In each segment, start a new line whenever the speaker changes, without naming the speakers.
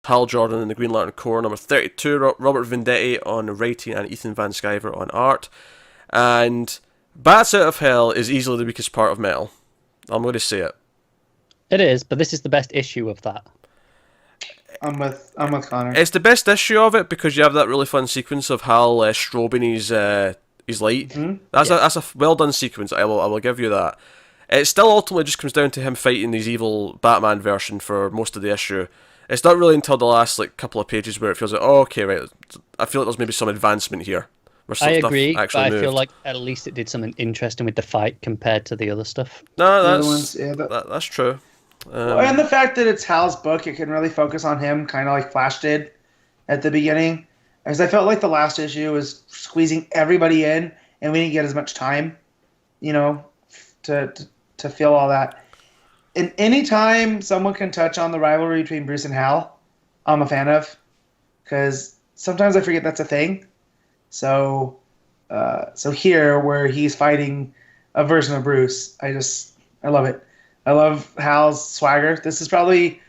Hal Jordan in the Green Lantern Corps. Number 32, Robert Venditti on writing and Ethan Van Sciver on art. And Bats Out of Hell is easily the weakest part of Metal. I'm going to say it.
It is, but this is the best issue of that.
I'm with Connor.
It's the best issue of it because you have that really fun sequence of Hal strobing his light.
Mm-hmm.
That's a well done sequence. I will give you that. It still ultimately just comes down to him fighting his evil Batman version for most of the issue. It's not really until the last couple of pages where it feels like, oh, okay, right. I feel like there's maybe some advancement here.
I agree, but I feel like at least it did something interesting with the fight compared to the other stuff.
No, that's true.
And the fact that it's Hal's book, it can really focus on him, kind of like Flash did at the beginning. Because I felt like the last issue was squeezing everybody in, and we didn't get as much time, to feel all that. And anytime someone can touch on the rivalry between Bruce and Hal, I'm a fan of. Because sometimes I forget that's a thing. So here, where he's fighting a version of Bruce, I love it. I love Hal's swagger. This is probably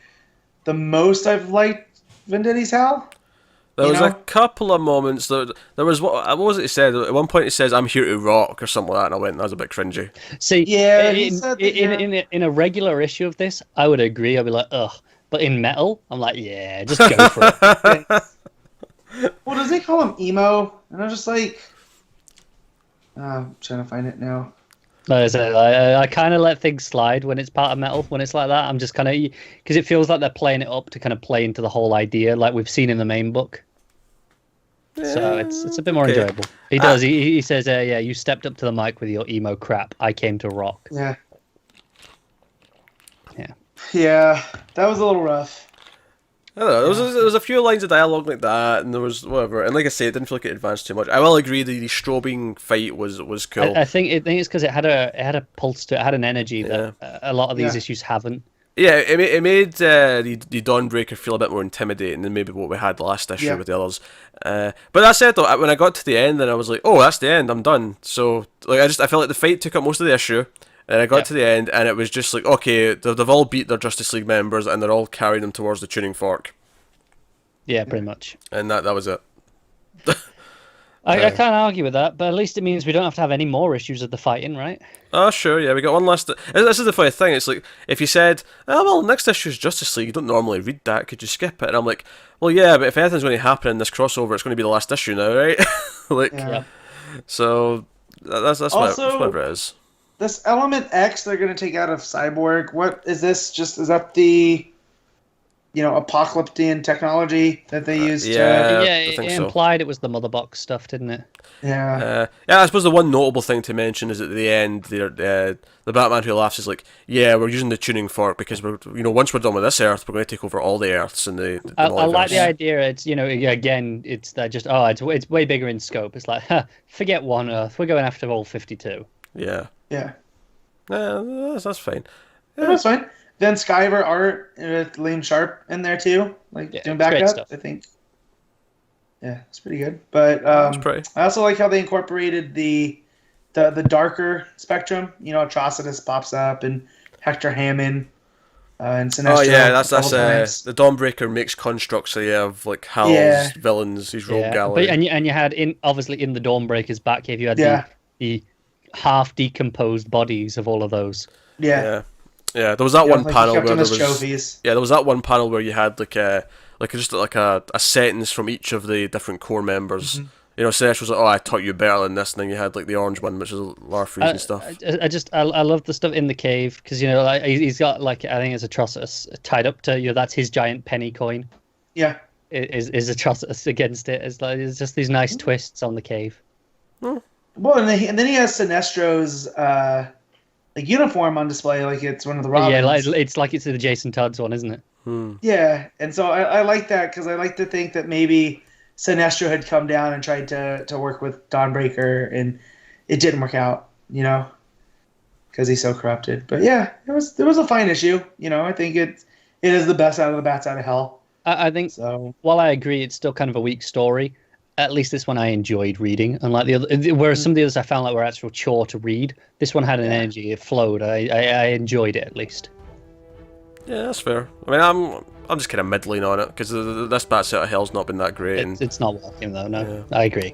the most I've liked Venditti's Hal.
There was a couple of moments. There was what was it he said? At one point he says, "I'm here to rock" or something like that, and I went, "That was a bit cringy."
See,
yeah,
in a regular issue of this, I would agree. I'd be like, ugh. But in Metal, I'm like, yeah, just go for it.
Well, does he call him emo? And I'm just like, I'm trying to find it now.
I kind of let things slide when it's part of Metal. When it's like that, I'm just kind of, because it feels like they're playing it up to kind of play into the whole idea, like we've seen in the main book. Yeah, so it's a bit more enjoyable. He does. He says, "Yeah, you stepped up to the mic with your emo crap. I came to rock."
Yeah.
Yeah.
Yeah, that was a little rough.
I don't know. There was a few lines of dialogue like that, and there was whatever. And like I say, it didn't feel like it advanced too much. I will agree that the strobing fight was cool.
I think it's because it had a pulse to it, had an energy that a lot of these issues haven't.
Yeah, it made the Dawnbreaker feel a bit more intimidating than maybe what we had last issue with the others. But that said, though, when I got to the end, then I was like, oh, that's the end. I'm done. So I felt like the fight took up most of the issue. And I got to the end, and it was just like, okay, they've all beat their Justice League members, and they're all carrying them towards the tuning fork.
Yeah, pretty much.
And that was it.
I can't argue with that, but at least it means we don't have to have any more issues of the fighting, right?
Oh, sure, yeah, we got one last... This is the funny thing, it's like, if you said, oh, well, next issue is Justice League, you don't normally read that, could you skip it? And I'm like, well, yeah, but if anything's going to happen in this crossover, it's going to be the last issue now, right? So, that's whatever it is.
This Element X they're going to take out of Cyborg, what is this? Is that the, apocalyptic technology that they used?
It implied it was the Mother Box stuff, didn't it?
Yeah.
I suppose the one notable thing to mention is at the end, the Batman Who Laughs is like, yeah, we're using the tuning fork because once we're done with this Earth, we're going to take over all the Earths and the
I like the idea. It's again, it's that just it's way bigger in scope. It's like, forget one Earth, we're going after all 52.
Yeah.
Yeah.
That's fine.
Yeah, that's fine. Then Skyver art with Liam Sharp in there too, doing backup stuff. I think. Yeah, it's pretty good. But I also like how they incorporated the darker spectrum. Atrocitus pops up and Hector Hammond and Sinestro.
Oh yeah, that's the Dawnbreaker makes constructs of like Hal's villains, his rogue gallery.
But, and you had obviously in the Dawnbreaker's Batcave, you had the half decomposed bodies of all of those.
Yeah. There was that one panel where there was
trophies.
Yeah, there was that one panel where you had a sentence from each of the different core members. Mm-hmm. Sesh was like, "Oh, I taught you better than this," and then you had the orange one, which is Larfreeze and stuff.
I love the stuff in the cave because he's got I think it's Atrocitus tied up to that's his giant penny coin.
Yeah,
is Atrocitus against it? It's just these nice twists on the cave.
Oh.
Well, and then he has Sinestro's uniform on display, like it's one of the Robins.
Yeah, it's like it's the Jason Todd's one, isn't it?
Yeah, and so I like that because I like to think that maybe Sinestro had come down and tried to work with Dawnbreaker, and it didn't work out, because he's so corrupted. But yeah, it was a fine issue. I think it is the best out of the Bats Out of Hell.
I think so. While I agree, it's still kind of a weak story. At least this one I enjoyed reading, unlike the other. Whereas some of the others I found were actual chore to read. This one had an energy; it flowed. I enjoyed it at least.
Yeah, that's fair. I mean, I'm just kind of middling on it because this Bat Out of Hell's not been that great.
It's not working though. No, I agree.